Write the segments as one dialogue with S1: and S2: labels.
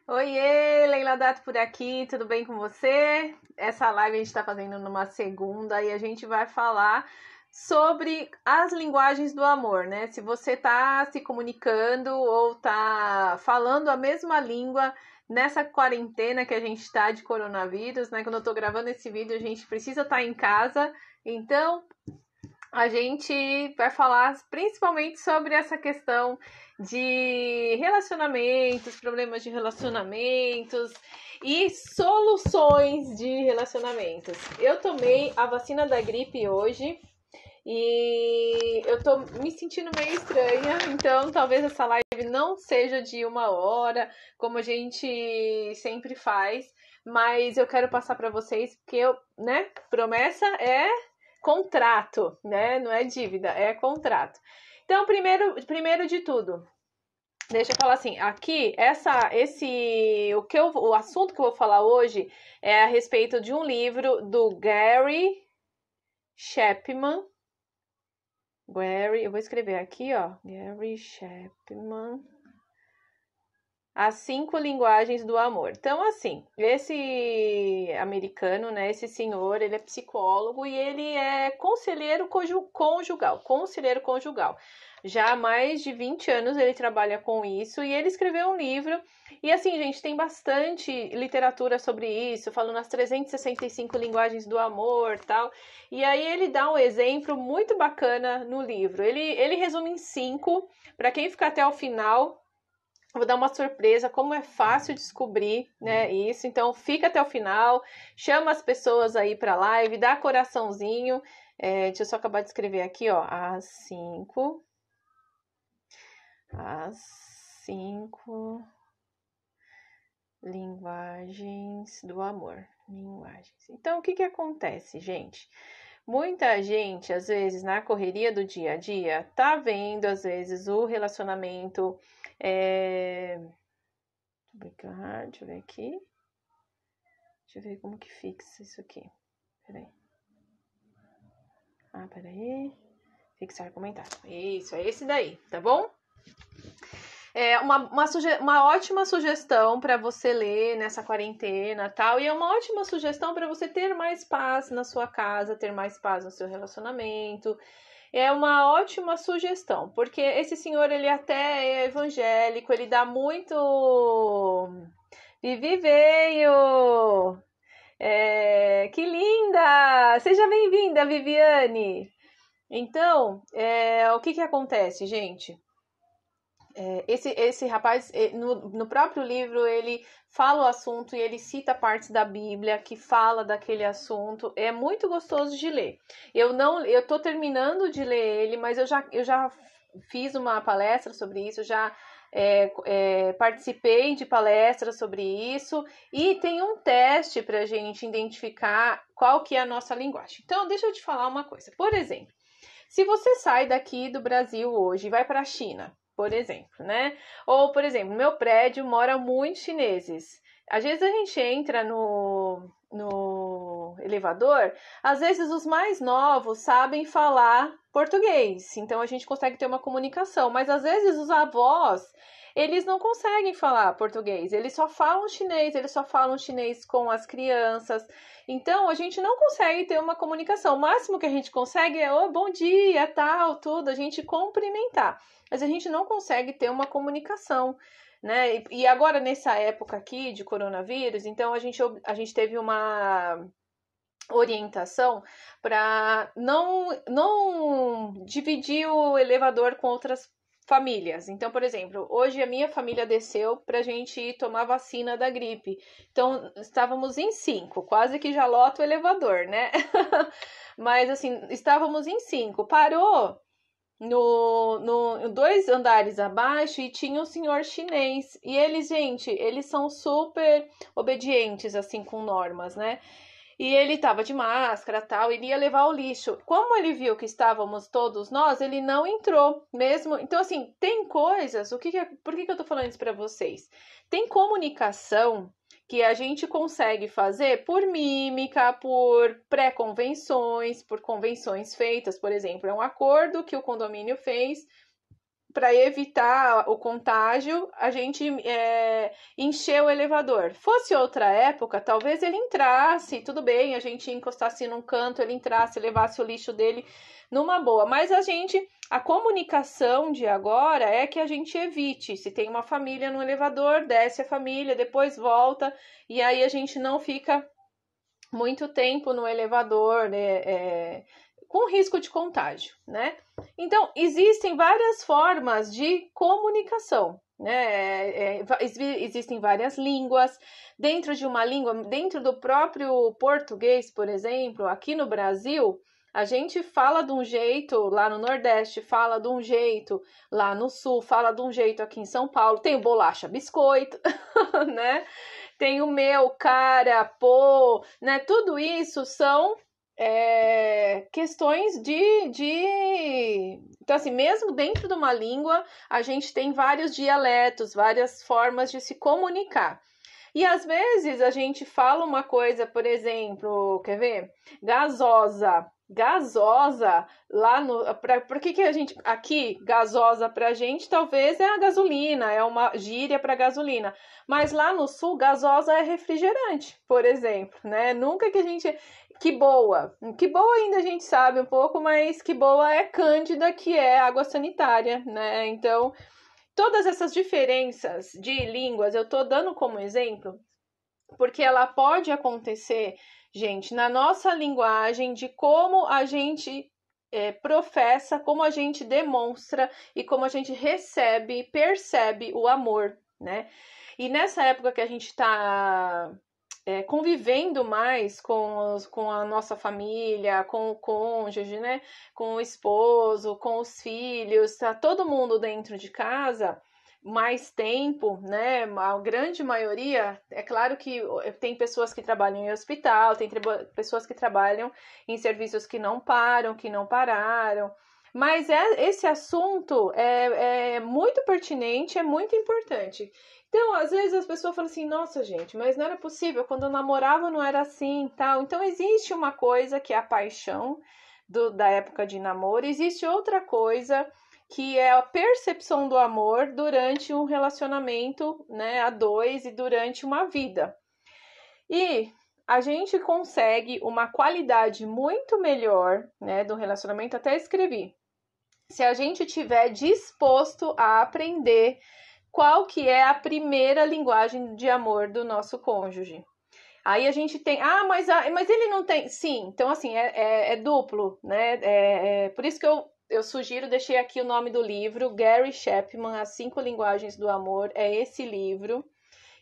S1: Oiê, Leila Dato por aqui, tudo bem com você? Essa live a gente está fazendo numa segunda e a gente vai falar sobre as linguagens do amor, né? Se você está se comunicando ou está falando a mesma língua nessa quarentena que a gente está de coronavírus, né? Quando eu estou gravando esse vídeo, a gente precisa estar em casa, então a gente vai falar principalmente sobre essa questão de relacionamentos, problemas de relacionamentos e soluções de relacionamentos. Eu tomei a vacina da gripe hoje e eu tô me sentindo meio estranha, então talvez essa live não seja de 1 hora, como a gente sempre faz, mas eu quero passar para vocês porque promessa é contrato, né? Não é dívida, é contrato. Então, primeiro de tudo, deixa eu falar assim, aqui o assunto que eu vou falar hoje é a respeito de um livro do Gary Chapman. Eu vou escrever aqui, ó, Gary Chapman. As 5 linguagens do amor. Então, assim, esse americano, né, esse senhor, ele é psicólogo e ele é conselheiro conjugal. Já há mais de 20 anos ele trabalha com isso e ele escreveu um livro. E assim, gente, tem bastante literatura sobre isso, falando as 365 linguagens do amor, tal. E aí ele dá um exemplo muito bacana no livro. Ele resume em 5, para quem ficar até o final. Vou dar uma surpresa, como é fácil descobrir, né, isso. Então, fica até o final, chama as pessoas aí para a live, dá coraçãozinho. Deixa eu só acabar de escrever aqui, ó, as cinco linguagens do amor. Linguagens. Então, o que acontece, gente? Muita gente, às vezes, na correria do dia a dia, tá vendo, às vezes, o relacionamento. Deixa eu ver aqui. Deixa eu ver como que fixa isso aqui. Peraí. Peraí. Fixar comentário. Isso, é esse daí, tá bom? É uma ótima sugestão para você ler nessa quarentena, tal, e é uma ótima sugestão para você ter mais paz na sua casa, ter mais paz no seu relacionamento. É uma ótima sugestão, porque esse senhor, ele até é evangélico, ele dá muito... Vivi veio! Que linda! Seja bem-vinda, Viviane! Então, o que acontece, gente? Esse rapaz, no próprio livro, ele fala o assunto e ele cita partes da Bíblia que fala daquele assunto. É muito gostoso de ler. Eu tô terminando de ler ele, mas eu já fiz uma palestra sobre isso, já participei de palestras sobre isso e tem um teste para a gente identificar qual que é a nossa linguagem. Então, deixa eu te falar uma coisa. Por exemplo, se você sai daqui do Brasil hoje e vai para a China, por exemplo, né? Ou, por exemplo, no meu prédio mora muitos chineses. Às vezes a gente entra no elevador, às vezes os mais novos sabem falar português, então a gente consegue ter uma comunicação, mas às vezes os avós, eles não conseguem falar português, eles só falam chinês com as crianças, então a gente não consegue ter uma comunicação. O máximo que a gente consegue é bom dia, tal, tudo, a gente cumprimentar, mas a gente não consegue ter uma comunicação, né? E agora, nessa época aqui de coronavírus, então a gente teve uma orientação para não dividir o elevador com outras famílias. Então, por exemplo, hoje a minha família desceu para a gente ir tomar vacina da gripe. Então, estávamos em 5, quase que já lota o elevador, né? Mas, assim, estávamos em 5. Parou no 2 andares abaixo e tinha um senhor chinês. E eles, gente, eles são super obedientes, assim, com normas, né? E ele tava de máscara, tal, ele ia levar o lixo. Como ele viu que estávamos todos nós, ele não entrou mesmo. Então, assim, tem coisas, por que eu tô falando isso para vocês? Tem comunicação que a gente consegue fazer por mímica, por pré-convenções, por convenções feitas, por exemplo, é um acordo que o condomínio fez para evitar o contágio, a gente encheu o elevador. Fosse outra época, talvez ele entrasse, tudo bem, a gente encostasse num canto, ele entrasse, levasse o lixo dele numa boa. Mas a comunicação de agora é que a gente evite. Se tem uma família no elevador, desce a família, depois volta, e aí a gente não fica muito tempo no elevador, né, com risco de contágio, né? Então, existem várias formas de comunicação, né? Existem várias línguas. Dentro de uma língua, dentro do próprio português, por exemplo, aqui no Brasil, a gente fala de um jeito lá no Nordeste, fala de um jeito lá no Sul, fala de um jeito aqui em São Paulo. Tem o bolacha, biscoito, né? Tem o meu, cara, pô, né? Tudo isso são questões Então, assim, mesmo dentro de uma língua, a gente tem vários dialetos, várias formas de se comunicar. E às vezes a gente fala uma coisa, por exemplo, quer ver? Gasosa. Gasosa, lá no. Por que a gente. Aqui, gasosa pra gente, talvez é a gasolina, é uma gíria para gasolina. Mas lá no sul, gasosa é refrigerante, por exemplo, né? Nunca que a gente. Que boa. Que boa ainda a gente sabe um pouco, mas que boa é Cândida, que é água sanitária, né? Então, todas essas diferenças de línguas, eu tô dando como exemplo, porque ela pode acontecer, gente, na nossa linguagem, de como a gente professa, como a gente demonstra e como a gente recebe, percebe o amor, né? E nessa época que a gente está convivendo mais com a nossa família, com o cônjuge, né? Com o esposo, com os filhos, tá todo mundo dentro de casa mais tempo, né? A grande maioria, é claro que tem pessoas que trabalham em hospital, tem pessoas que trabalham em serviços que não param, que não pararam, mas esse assunto é muito pertinente, é muito importante. Então, às vezes as pessoas falam assim, nossa, gente, mas não era possível, quando eu namorava não era assim, tal. Então, existe uma coisa que é a paixão da época de namoro, existe outra coisa que é a percepção do amor durante um relacionamento, né, a dois e durante uma vida. E a gente consegue uma qualidade muito melhor, né, do relacionamento, até escrevi, se a gente tiver disposto a aprender qual que é a primeira linguagem de amor do nosso cônjuge. Aí a gente tem, mas ele não tem, sim, então assim, é duplo, né, por isso que eu sugiro, deixei aqui o nome do livro, Gary Chapman, As 5 Linguagens do Amor, é esse livro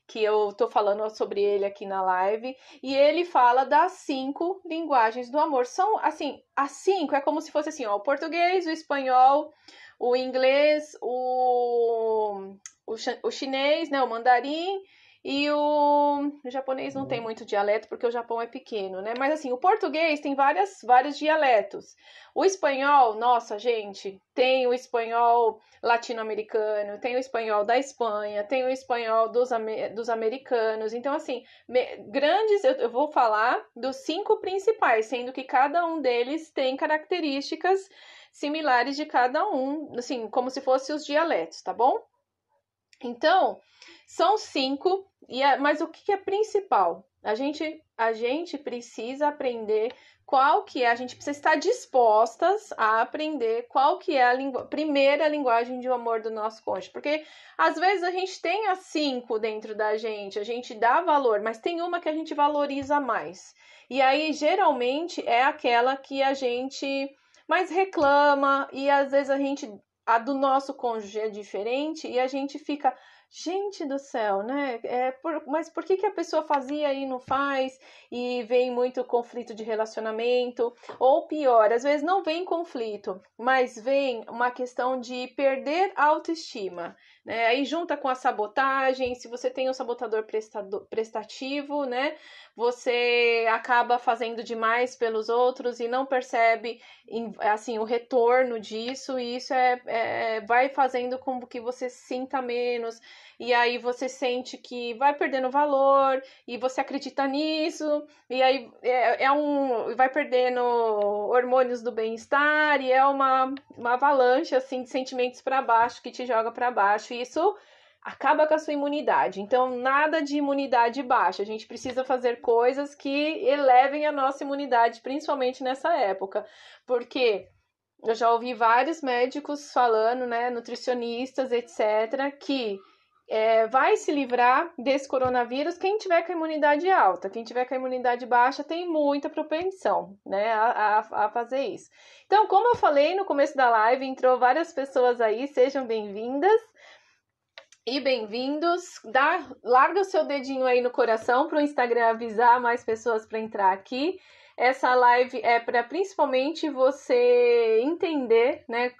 S1: que eu tô falando sobre ele aqui na live, e ele fala das 5 linguagens do amor. São, assim, as 5 é como se fosse assim, ó, o português, o espanhol, o inglês, o chinês, né, o mandarim, e o japonês não tem muito dialeto, porque o Japão é pequeno, né? Mas assim, o português tem vários dialetos. O espanhol, nossa, gente, tem o espanhol latino-americano, tem o espanhol da Espanha, tem o espanhol dos americanos. Então, assim, grandes, eu vou falar dos 5 principais, sendo que cada um deles tem características similares de cada um, assim, como se fossem os dialetos, tá bom? Então, são 5, mas o que é principal? A gente precisa aprender qual que é, a gente precisa estar dispostas a aprender qual que é a primeira linguagem de amor do nosso cônjuge, porque às vezes a gente tem as 5 dentro da gente, a gente dá valor, mas tem uma que a gente valoriza mais, e aí geralmente é aquela que a gente mais reclama, e às vezes a do nosso cônjuge é diferente, e a gente fica, gente do céu, né? Mas por que a pessoa fazia e não faz? E vem muito conflito de relacionamento. Ou pior, às vezes não vem conflito, mas vem uma questão de perder a autoestima, né? Aí junta com a sabotagem, se você tem um sabotador prestativo, né? Você acaba fazendo demais pelos outros e não percebe, assim, o retorno disso, e isso vai fazendo com que você se sinta menos, e aí você sente que vai perdendo valor, e você acredita nisso, e aí vai perdendo hormônios do bem-estar, e é uma avalanche, assim, de sentimentos para baixo, que te joga para baixo, e isso acaba com a sua imunidade. Então, nada de imunidade baixa. A gente precisa fazer coisas que elevem a nossa imunidade, principalmente nessa época. Porque eu já ouvi vários médicos falando, né, nutricionistas, etc., que vai se livrar desse coronavírus quem tiver com a imunidade alta. Quem tiver com a imunidade baixa tem muita propensão, né, a fazer isso. Então, como eu falei no começo da live, entrou várias pessoas aí, sejam bem-vindas. E bem-vindos. Larga o seu dedinho aí no coração para o Instagram avisar mais pessoas para entrar aqui. Essa live é para principalmente você entender, né,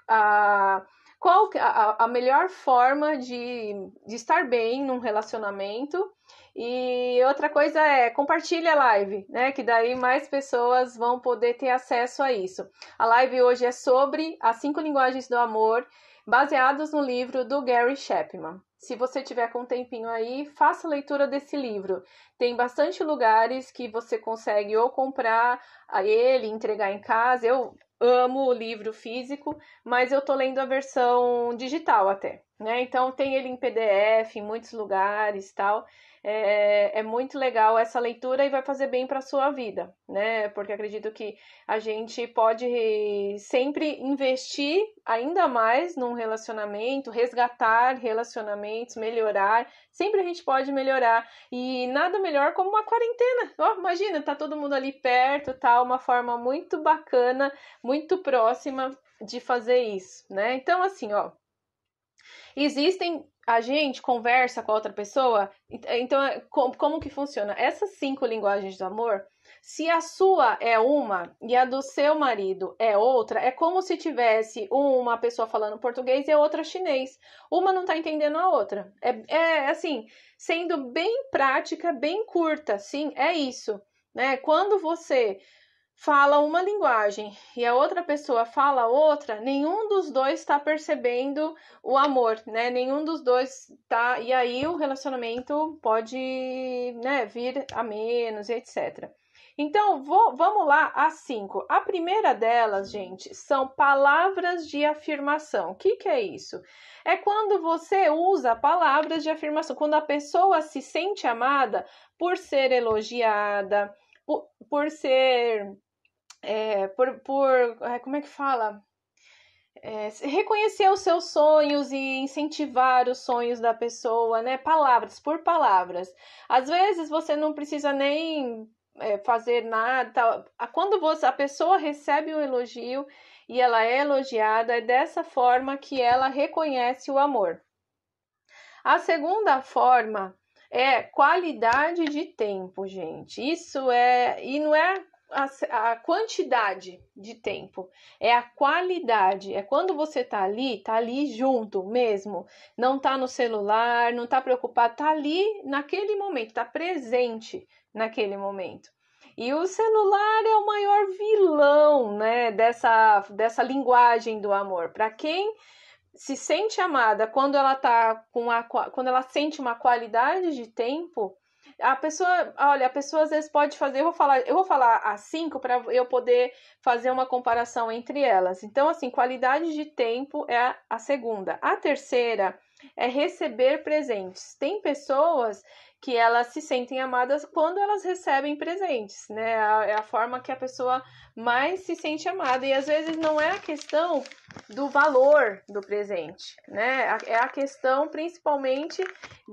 S1: qual a melhor forma de estar bem num relacionamento. E outra coisa compartilha a live, né, que daí mais pessoas vão poder ter acesso a isso. A live hoje é sobre as 5 linguagens do amor, baseados no livro do Gary Chapman. Se você tiver com um tempinho aí, faça a leitura desse livro. Tem bastante lugares que você consegue ou comprar ele, entregar em casa. Eu amo o livro físico, mas eu tô lendo a versão digital até, né? Então tem ele em PDF em muitos lugares e tal. É muito legal essa leitura e vai fazer bem para a sua vida, né? Porque acredito que a gente pode sempre investir ainda mais num relacionamento, resgatar relacionamentos, melhorar. Sempre a gente pode melhorar. E nada melhor como uma quarentena. Imagina, tá todo mundo ali perto, tá? Uma forma muito bacana, muito próxima de fazer isso, né? Então, assim, a gente conversa com a outra pessoa, então como que funciona? Essas 5 linguagens do amor, se a sua é uma e a do seu marido é outra, é como se tivesse uma pessoa falando português e a outra chinês. Uma não tá entendendo a outra. Assim, sendo bem prática, bem curta, sim, é isso, né? Quando você fala uma linguagem e a outra pessoa fala outra, nenhum dos dois está percebendo o amor, né? Nenhum dos dois tá. E aí o relacionamento pode, né, vir a menos, etc. Então, vamos lá, as 5. A primeira delas, gente, são palavras de afirmação. O que é isso? É quando você usa palavras de afirmação, quando a pessoa se sente amada por ser elogiada, por ser... como é que fala? Reconhecer os seus sonhos e incentivar os sonhos da pessoa, né? Palavras por palavras. Às vezes você não precisa nem fazer nada. Quando a pessoa recebe um elogio e ela é elogiada, é dessa forma que ela reconhece o amor. A segunda forma é qualidade de tempo, gente. E não é a quantidade de tempo, é a qualidade, é quando você tá ali junto mesmo, não tá no celular, não tá preocupado, tá ali naquele momento, tá presente naquele momento. E o celular é o maior vilão, né, dessa linguagem do amor. Para quem se sente amada quando ela quando ela sente uma qualidade de tempo, a pessoa às vezes pode fazer, eu vou falar as 5 para eu poder fazer uma comparação entre elas. Então, assim, qualidade de tempo é a segunda. A terceira é receber presentes. Tem pessoas que elas se sentem amadas quando elas recebem presentes, né? É a forma que a pessoa mais se sente amada. E às vezes não é a questão do valor do presente, né? É a questão principalmente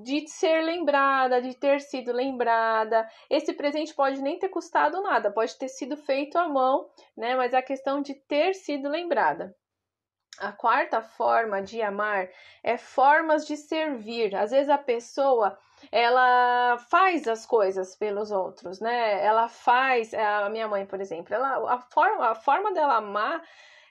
S1: de ser lembrada, de ter sido lembrada. Esse presente pode nem ter custado nada, pode ter sido feito à mão, né? Mas é a questão de ter sido lembrada. A quarta forma de amar é formas de servir. Às vezes a pessoa, ela faz as coisas pelos outros, né? Ela faz, a minha mãe, por exemplo, a forma dela amar,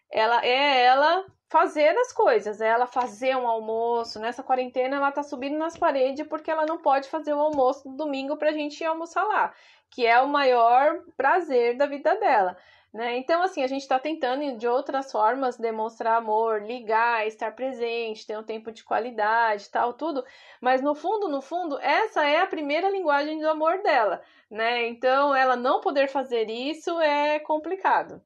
S1: ela fazer as coisas, ela fazer um almoço. Nessa quarentena ela tá subindo nas paredes porque ela não pode fazer o almoço no domingo pra gente ir almoçar lá, que é o maior prazer da vida dela. né? Então, assim, a gente está tentando de outras formas demonstrar amor, ligar, estar presente, ter um tempo de qualidade, tal, tudo. Mas no fundo, essa é a primeira linguagem do amor dela, né? Então, ela não poder fazer isso é complicado.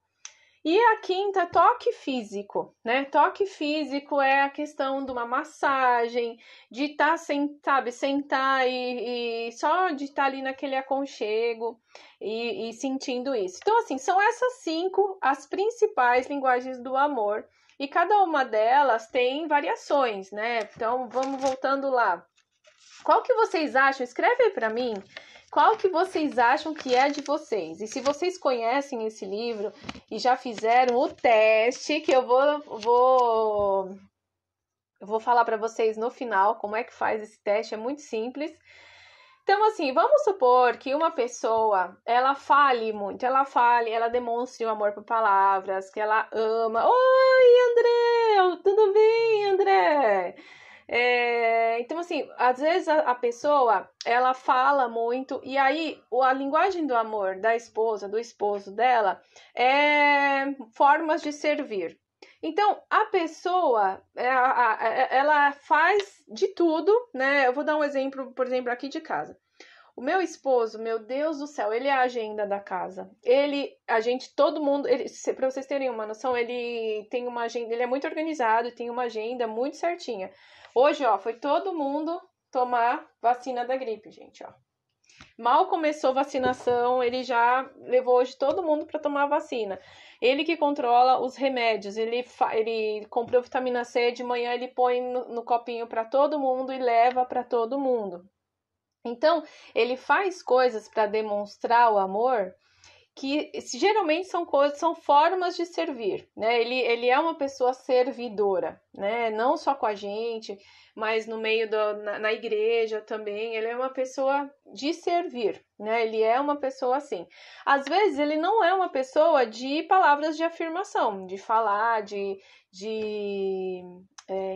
S1: E a quinta, toque físico, né? Toque físico é a questão de uma massagem, de estar, sabe, sentar e só de estar ali naquele aconchego e sentindo isso. Então, assim, são essas 5 as principais linguagens do amor. E cada uma delas tem variações, né? Então, vamos voltando lá. Qual que vocês acham? Escreve aí para mim. Qual que vocês acham que é de vocês? E se vocês conhecem esse livro e já fizeram o teste, que eu vou falar para vocês no final como é que faz esse teste, é muito simples. Então, assim, vamos supor que uma pessoa, ela fale muito, ela demonstre o amor por palavras, que ela ama. Oi, André! Tudo bem, André? Então, assim, às vezes a pessoa, ela fala muito, e aí a linguagem do amor da esposa, do esposo dela, é formas de servir. Então, a pessoa, ela faz de tudo, né? Eu vou dar um exemplo, por exemplo, aqui de casa. O meu esposo, meu Deus do céu, ele é a agenda da casa. Todo mundo, para vocês terem uma noção, ele tem uma agenda, ele é muito organizado, tem uma agenda muito certinha. Hoje, ó, foi todo mundo tomar vacina da gripe, gente, ó. Mal começou a vacinação, ele já levou hoje todo mundo para tomar a vacina. Ele que controla os remédios, ele comprou vitamina C, de manhã ele põe no copinho para todo mundo e leva para todo mundo. Então, ele faz coisas para demonstrar o amor que geralmente são formas de servir, né? Ele é uma pessoa servidora, né? Não só com a gente, mas no meio na igreja também, ele é uma pessoa de servir, né? Ele é uma pessoa assim. Às vezes ele não é uma pessoa de palavras de afirmação, de falar, de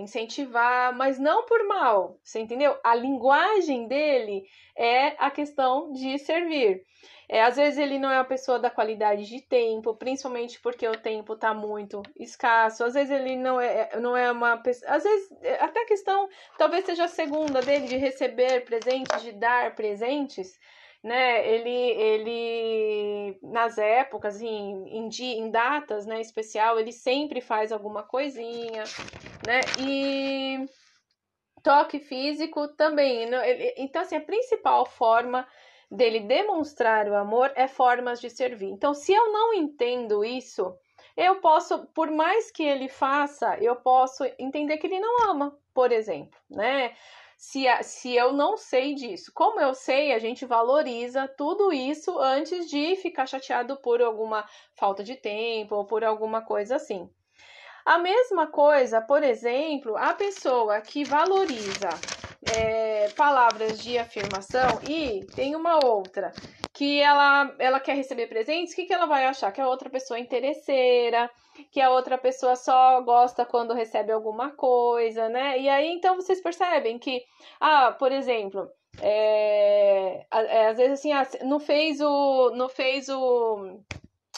S1: incentivar, mas não por mal, você entendeu? A linguagem dele é a questão de servir. Às vezes ele não é uma pessoa da qualidade de tempo, principalmente porque o tempo está muito escasso. Às vezes ele não é uma pessoa. Às vezes, até a questão talvez seja a segunda dele, de receber presentes, de dar presentes, né? Ele nas épocas, em datas, né, especial, ele sempre faz alguma coisinha, né? E toque físico também. Então, assim, a principal forma dele demonstrar o amor é formas de servir. Então, se eu não entendo isso, eu posso, por mais que ele faça, eu posso entender que ele não ama, por exemplo, né? Se eu não sei disso. Como eu sei, a gente valoriza tudo isso antes de ficar chateado por alguma falta de tempo ou por alguma coisa assim. A mesma coisa, por exemplo, a pessoa que valoriza palavras de afirmação e tem uma outra que ela quer receber presentes, o que ela vai achar? Que a outra pessoa é interesseira, que a outra pessoa só gosta quando recebe alguma coisa, né? E aí, então, vocês percebem que, por exemplo, às vezes assim,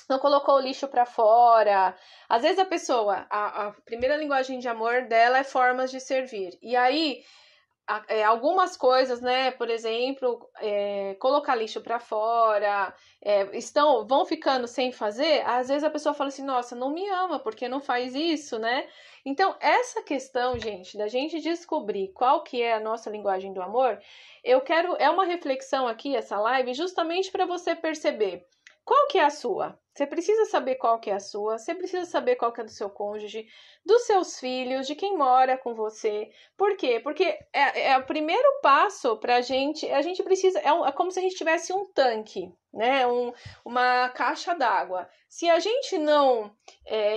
S1: não colocou o lixo para fora. Às vezes a pessoa, a primeira linguagem de amor dela é formas de servir. E aí, algumas coisas, né? Por exemplo, colocar lixo para fora, vão ficando sem fazer. Às vezes a pessoa fala assim, nossa, não me ama porque não faz isso, né? Então, essa questão, gente, da gente descobrir qual que é a nossa linguagem do amor, é uma reflexão aqui, essa live, justamente para você perceber qual que é a sua. Você precisa saber qual que é a sua, você precisa saber qual que é do seu cônjuge, dos seus filhos, de quem mora com você. Por quê? Porque é o primeiro passo para a gente precisa, é como se a gente tivesse um tanque, né? Uma caixa d'água. Se a gente não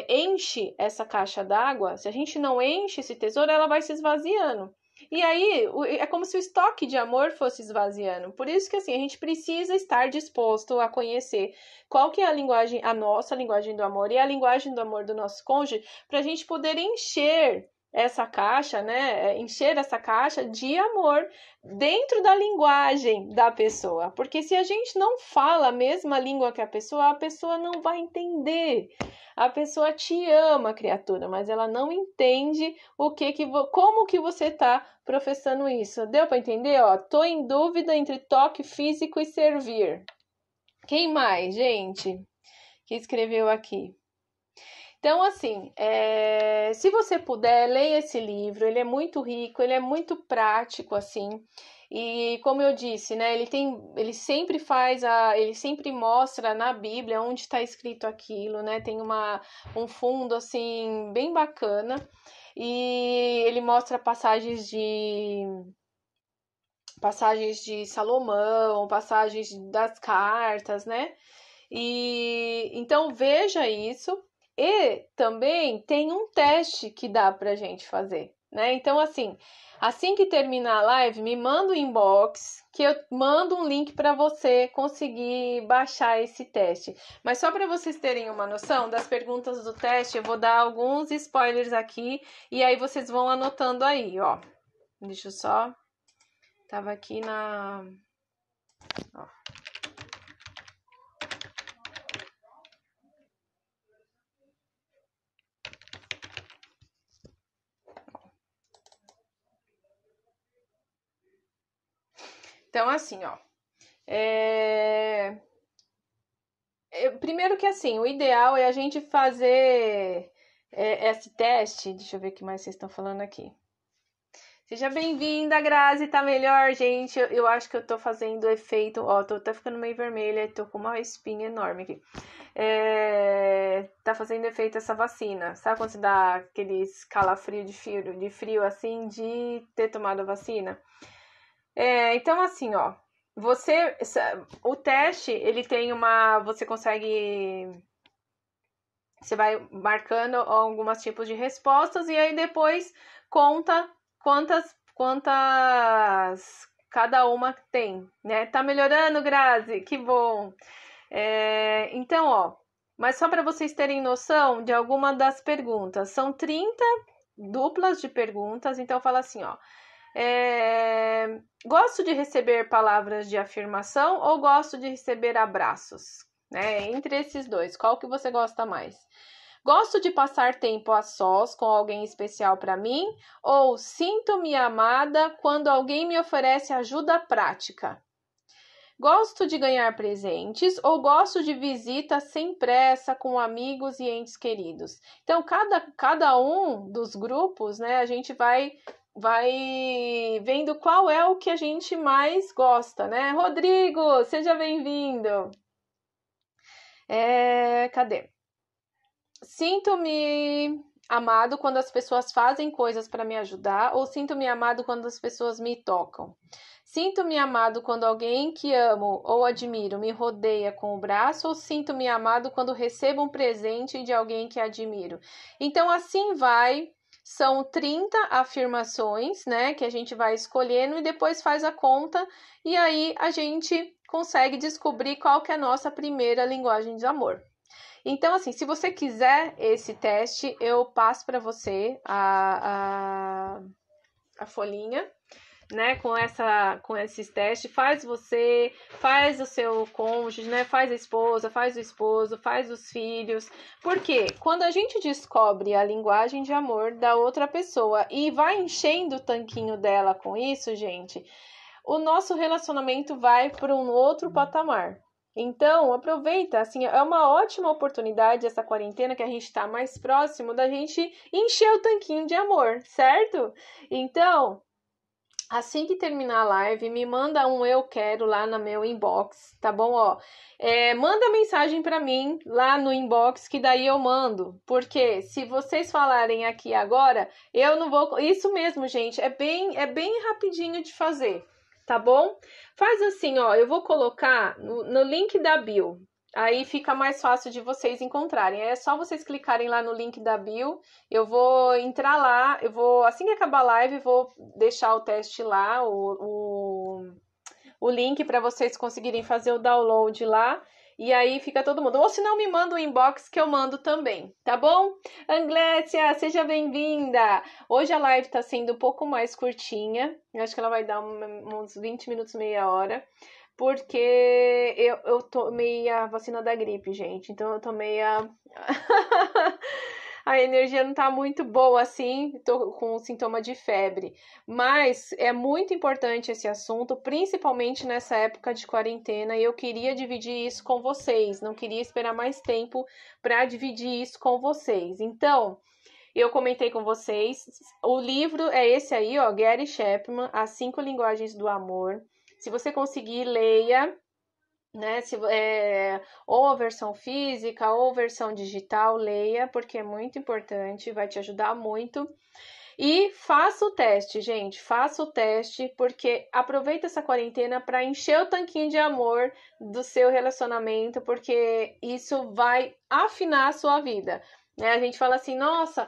S1: enche essa caixa d'água, se a gente não enche esse tesouro, ela vai se esvaziando. E aí, é como se o estoque de amor fosse esvaziando. Por isso que, assim, a gente precisa estar disposto a conhecer qual que é a nossa linguagem do amor e a linguagem do amor do nosso cônjuge, para a gente poder encher essa caixa, né? Encher essa caixa de amor dentro da linguagem da pessoa. Porque se a gente não fala a mesma língua que a pessoa não vai entender. A pessoa te ama, criatura, mas ela não entende como que você está professando isso. Deu para entender? Ó, tô em dúvida entre toque físico e servir. Quem mais, gente, que escreveu aqui? Então, assim, se você puder, leia esse livro, ele é muito rico, ele é muito prático, assim, e como eu disse, né, ele sempre ele sempre mostra na Bíblia onde está escrito aquilo, né, tem um fundo, assim, bem bacana, e ele mostra passagens de Salomão, passagens das cartas, né, e então veja isso. E também tem um teste que dá pra gente fazer, né? Então, assim que terminar a live, me manda um inbox que eu mando um link para você conseguir baixar esse teste. Mas só para vocês terem uma noção das perguntas do teste, eu vou dar alguns spoilers aqui e aí vocês vão anotando aí, ó. Deixa eu só... Tava aqui na... Ó. Então, assim, ó. Primeiro que assim, o ideal é a gente fazer esse teste. Deixa eu ver o que mais vocês estão falando aqui. Seja bem-vinda, Grazi, tá melhor, gente? Eu acho que eu tô fazendo efeito... Ó, tô até ficando meio vermelha, tô com uma espinha enorme aqui. Tá fazendo efeito essa vacina. Sabe quando você dá aqueles calafrio de frio assim, de ter tomado a vacina? Então, assim, ó. O teste, ele tem você vai marcando alguns tipos de respostas e aí depois conta quantas cada uma tem, né? Tá melhorando, Grazi? Que bom! Então, ó, mas só para vocês terem noção de alguma das perguntas, são 30 duplas de perguntas, então fala assim, ó. Gosto de receber palavras de afirmação ou gosto de receber abraços? Né? Entre esses dois, qual que você gosta mais? Gosto de passar tempo a sós com alguém especial para mim ou sinto-me amada quando alguém me oferece ajuda prática? Gosto de ganhar presentes ou gosto de visitas sem pressa com amigos e entes queridos? Então, cada um dos grupos, né, a gente vai vendo qual é o que a gente mais gosta, né? Rodrigo, seja bem-vindo. Cadê? Sinto-me amado quando as pessoas fazem coisas para me ajudar ou sinto-me amado quando as pessoas me tocam? Sinto-me amado quando alguém que amo ou admiro me rodeia com o braço ou sinto-me amado quando recebo um presente de alguém que admiro? Então, assim vai... São 30 afirmações, né, que a gente vai escolhendo e depois faz a conta e aí a gente consegue descobrir qual que é a nossa primeira linguagem de amor. Então, assim, se você quiser esse teste, eu passo para você a folhinha, né, com esses testes, faz o seu cônjuge, né, faz a esposa, faz o esposo, faz os filhos, porque quando a gente descobre a linguagem de amor da outra pessoa e vai enchendo o tanquinho dela com isso, gente, o nosso relacionamento vai para um outro patamar. Então, aproveita, assim, é uma ótima oportunidade essa quarentena que a gente está mais próximo da gente encher o tanquinho de amor, certo? Então, assim que terminar a live, me manda um eu quero lá no meu inbox, tá bom? Ó, manda mensagem para mim lá no inbox que daí eu mando, porque se vocês falarem aqui agora, eu não vou... Isso mesmo, gente, é bem rapidinho de fazer, tá bom? Faz assim, ó, eu vou colocar no link da bio. Aí fica mais fácil de vocês encontrarem. É só vocês clicarem lá no link da bio. Eu vou entrar lá, assim que acabar a live, vou deixar o teste lá, o link para vocês conseguirem fazer o download lá. E aí fica todo mundo. Ou se não, me manda um inbox que eu mando também, tá bom? Anglécia, seja bem-vinda! Hoje a live tá sendo um pouco mais curtinha. Eu acho que ela vai dar uns 20 minutos, meia hora. Porque eu tomei a vacina da gripe, gente. Então eu tomei a... A energia não tá muito boa assim, tô com sintoma de febre. Mas é muito importante esse assunto, principalmente nessa época de quarentena, e eu queria dividir isso com vocês, não queria esperar mais tempo para dividir isso com vocês. Então, eu comentei com vocês, o livro é esse aí, ó, Gary Chapman, As 5 Linguagens do Amor. Se você conseguir, leia. Né? Ou a versão física ou a versão digital, leia, porque é muito importante, vai te ajudar muito. E faça o teste, gente, faça o teste, porque aproveita essa quarentena para encher o tanquinho de amor do seu relacionamento, porque isso vai afinar a sua vida. A gente fala assim, nossa,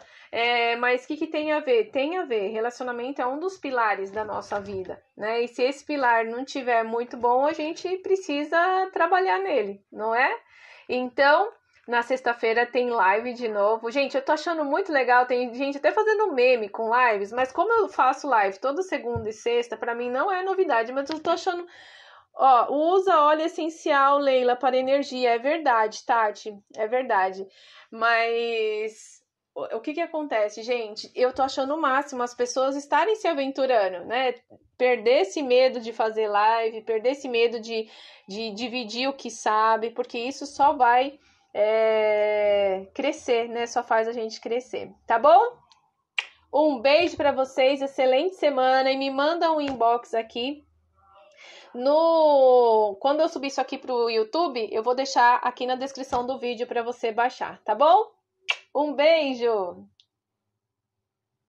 S1: mas o que tem a ver? Tem a ver, relacionamento é um dos pilares da nossa vida, né? E se esse pilar não tiver muito bom, a gente precisa trabalhar nele, não é? Então, na sexta-feira tem live de novo. Gente, eu tô achando muito legal, tem gente até fazendo meme com lives, mas como eu faço live toda segunda e sexta, pra mim não é novidade, mas eu tô achando... Ó, usa óleo essencial, Leila, para energia. É verdade, Tati, é verdade. Mas o que acontece, gente? Eu tô achando o máximo as pessoas estarem se aventurando, né? Perder esse medo de fazer live, perder esse medo de dividir o que sabe, porque isso só vai crescer, né? Só faz a gente crescer, tá bom? Um beijo para vocês, excelente semana e me manda um inbox aqui. Quando eu subir isso aqui pro YouTube, eu vou deixar aqui na descrição do vídeo para você baixar, tá bom? Um beijo!